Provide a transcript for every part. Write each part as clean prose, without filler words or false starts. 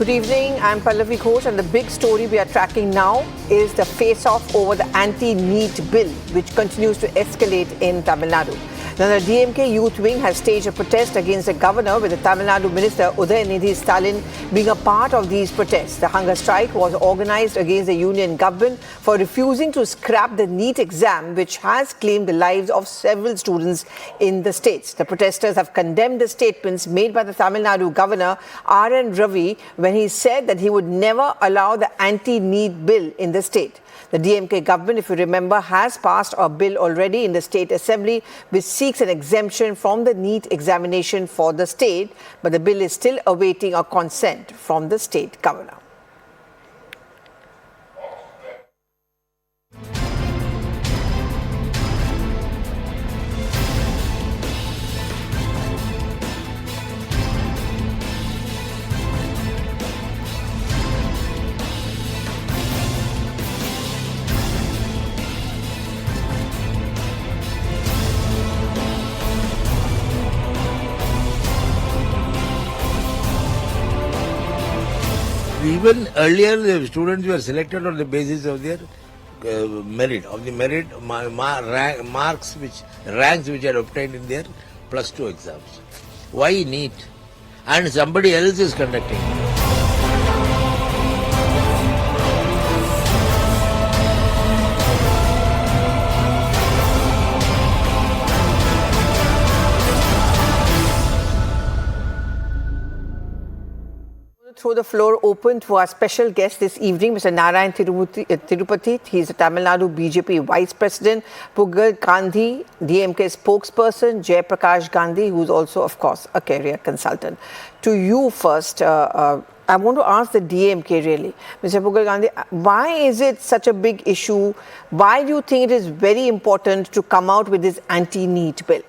Good evening, I'm Pallavi Ghosh, and the big story we are tracking now is the face-off over the anti-neet bill, which continues to escalate in Tamil Nadu. Now, the DMK youth wing has staged a protest against the governor, with the Tamil Nadu minister Udayanithi Stalin being a part of these protests. The hunger strike was organized against the union government for refusing to scrap the NEET exam, which has claimed the lives of several students in the states. The protesters have condemned the statements made by the Tamil Nadu governor R.N. Ravi when he said that he would never allow the anti-NEET bill in the state. The DMK government, if you remember, has passed a bill already in the state assembly which seeks an exemption from the NEET examination for the state, but the bill is still awaiting a consent from the state governor. Even earlier, the students were selected on the basis of their merit, ranks which are obtained in their plus 2 exams. Why NEET? And somebody else is conducting. Throw the floor open to our special guest this evening, Mr. Narayan Tirupati. He is the Tamil Nadu BJP Vice President. Puggal Gandhi, DMK spokesperson. Jay Prakash Gandhi, who is also, of course, a career consultant. To you first, I want to ask the DMK really. Mr. Puggal Gandhi, why is it such a big issue? Why do you think it is very important to come out with this anti-NEET bill?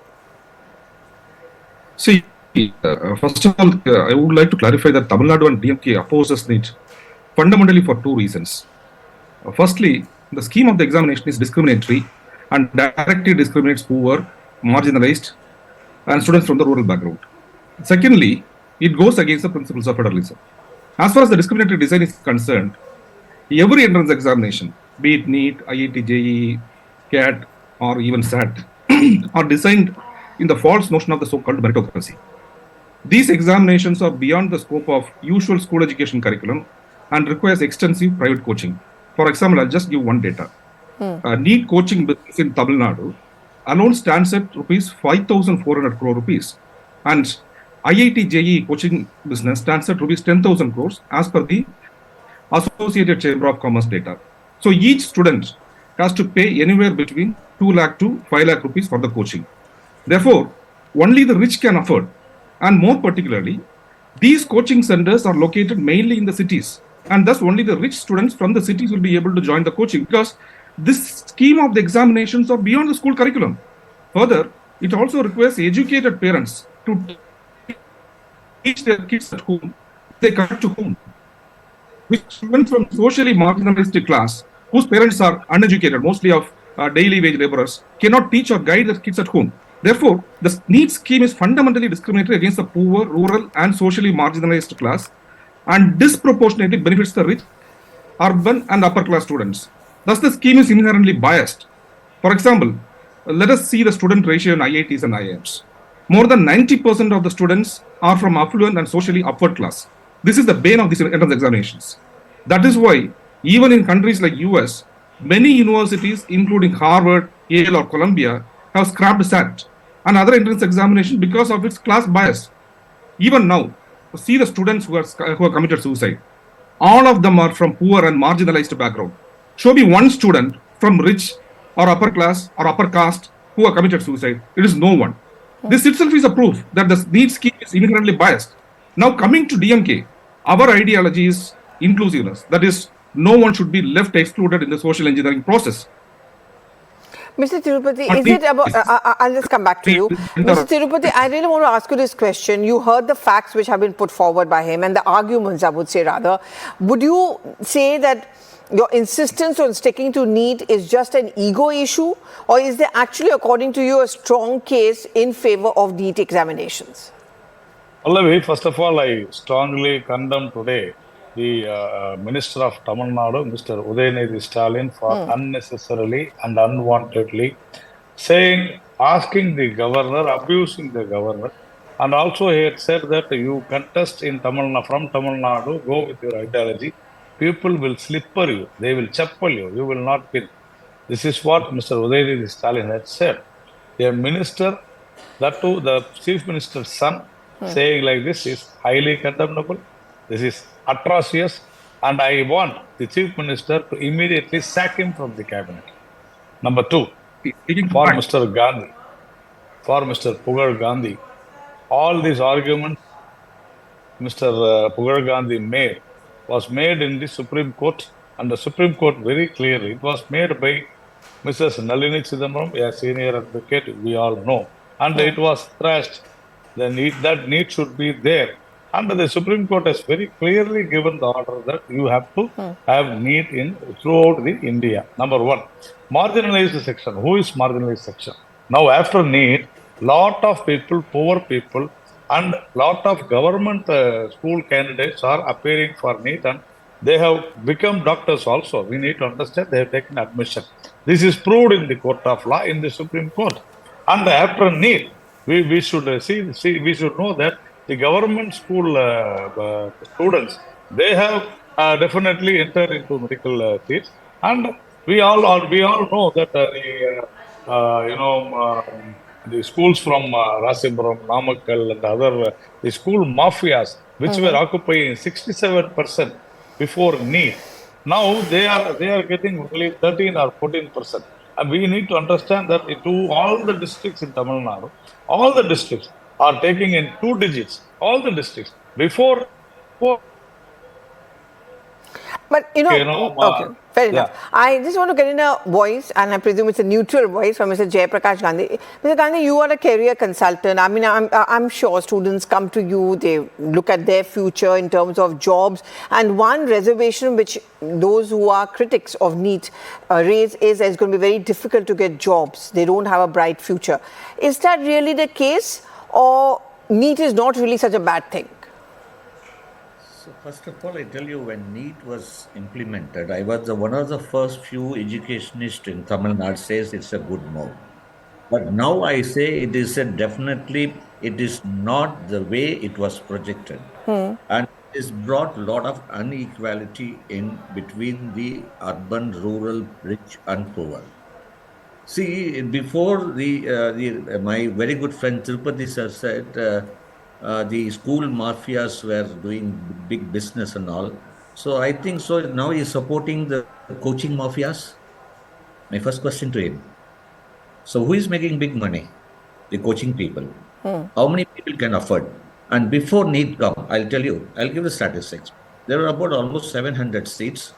See, first of all, I would like to clarify that Tamil Nadu and DMK opposes NEET fundamentally for 2 reasons. Firstly, the scheme of the examination is discriminatory and directly discriminates poor, marginalized, and students from the rural background. Secondly, it goes against the principles of federalism. As far as the discriminatory design is concerned, every entrance examination, be it NEET, IIT, JEE, CAT, or even SAT, are designed in the false notion of the so-called meritocracy. These examinations are beyond the scope of usual school education curriculum and requires extensive private coaching. For example, I'll just give one data. NEET coaching business in Tamil Nadu alone stands at rupees 5,400 crore rupees, and IIT JEE coaching business stands at rupees 10,000 crores as per the Associated Chamber of Commerce data. So each student has to pay anywhere between 2 lakh to 5 lakh rupees for the coaching. Therefore, only the rich can afford. And more particularly, these coaching centers are located mainly in the cities, and thus only the rich students from the cities will be able to join the coaching, because this scheme of the examinations are beyond the school curriculum. Further, it also requires educated parents to teach their kids at home. They come to home. Which students from socially marginalized class, whose parents are uneducated, mostly of daily wage laborers, cannot teach or guide their kids at home. Therefore, the NEET scheme is fundamentally discriminatory against the poor, rural, and socially marginalized class, and disproportionately benefits the rich, urban, and upper class students. Thus, the scheme is inherently biased. For example, let us see the student ratio in IITs and IIMs. More than 90% of the students are from affluent and socially upward class. This is the bane of these entrance examinations. That is why, even in countries like US, many universities, including Harvard, Yale, or Columbia, have scrapped SAT and other entrance examination because of its class bias. Even now, see the students who have committed suicide. All of them are from poor and marginalized background. Show me one student from rich or upper class or upper caste who have committed suicide. It is no one. This itself is a proof that the NEET scheme is inherently biased. Now coming to DMK, our ideology is inclusiveness. That is, no one should be left excluded in the social engineering process. Mr. Tirupati, is it about, I'll just come back to you. Mr. Tirupati, I really want to ask you this question. You heard the facts which have been put forward by him and the arguments, I would say rather. Would you say that your insistence on sticking to NEET is just an ego issue, or is there actually, according to you, a strong case in favor of NEET examinations? Pallavi, first of all, I strongly condemn today the Minister of Tamil Nadu, Mr. Udayanidhi Stalin, for unnecessarily and unwantedly asking the governor, abusing the governor, and also he had said that you contest in from Tamil Nadu, go with your ideology, people will slipper you, they will chappal you, you will not win. This is what Mr. Udayanidhi Stalin had said. A minister, that too the chief minister's son, saying like this is highly condemnable. This is atrocious, and I want the chief minister to immediately sack him from the cabinet. Number two, Speaking for point. Mr. Gandhi, for Mr. Pugar Gandhi, all these arguments Mr. Pugar Gandhi made was made in the Supreme Court, and the Supreme Court very clearly, it was made by Mrs. Nalini Chidambaram, a senior advocate, we all know, and it was thrashed. That need should be there. And the Supreme Court has very clearly given the order that you have to have NEET in throughout the India. Number one, marginalized section. Who is marginalized section? Now after NEET, lot of people, poor people, and lot of government school candidates are appearing for NEET, and they have become doctors also. We need to understand they have taken admission. This is proved in the court of law in the Supreme Court. And after NEET, we should we should know that the government school students, they have definitely entered into medical seats, and we all know that the schools from Rasipuram, Namakkal, and other the school mafias, which were occupying 67% before NEET. Now they are getting only 13 or 14%. And we need to understand that all the districts in Tamil Nadu, all the districts are taking in 2 digits. All the districts before. But okay, fair enough. I just want to get in a voice, and I presume it's a neutral voice from Mr. Jayaprakash Gandhi. Mr. Gandhi, you are a career consultant. I mean, I'm sure students come to you, they look at their future in terms of jobs, and one reservation which those who are critics of NEET raise is that it's going to be very difficult to get jobs. They don't have a bright future. Is that really the case, or NEET is not really such a bad thing? So first of all, I tell you, when NEET was implemented, I was one of the first few educationists in Tamil Nadu says it's a good move. But now I say it is definitely, it is not the way it was projected. And it has brought a lot of inequality in between the urban, rural, rich and poor. See, before my very good friend Tirupati sir said, the school mafias were doing big business and all. So I think so now he's supporting the coaching mafias. My first question to him. So who is making big money? The coaching people. How many people can afford? And before NEET come, I'll tell you, I'll give the statistics. There were about almost 700 seats.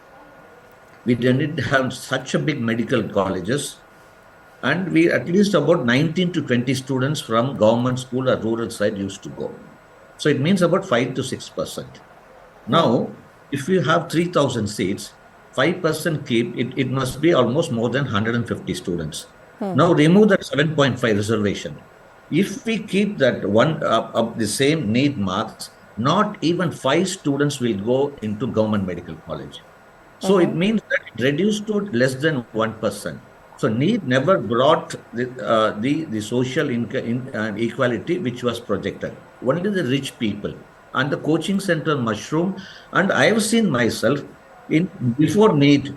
We didn't have such a big medical colleges. And we at least about 19 to 20 students from government school or rural side used to go. So it means about 5 to 6%. Now, if you have 3,000 seats, 5% keep, it must be almost more than 150 students. Now remove that 7.5 reservation. If we keep that one of the same NEET marks, not even 5 students will go into government medical college. So it means that it reduced to less than 1%. So NEET never brought the social equality which was projected. Only the rich people and the coaching center mushroom. And I have seen myself before NEET,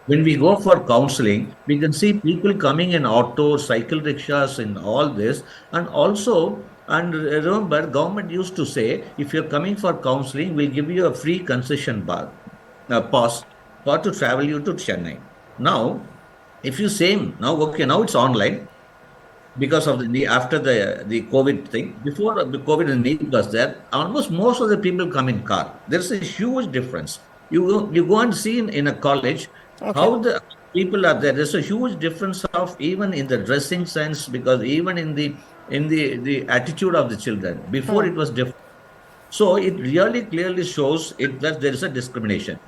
when we go for counseling, we can see people coming in autos, cycle rickshaws, and all this. And also, and remember, government used to say, if you're coming for counseling, we'll give you a free concession pass for to travel you to Chennai. Now, if you say now, okay, now it's online because of after the COVID thing. Before the COVID and NEET was there, almost most of the people come in car. There's a huge difference. You go and see in a college how the people are there. There's a huge difference of even in the dressing sense, because even in the attitude of the children. Before it was different. So it really clearly shows that there is a discrimination.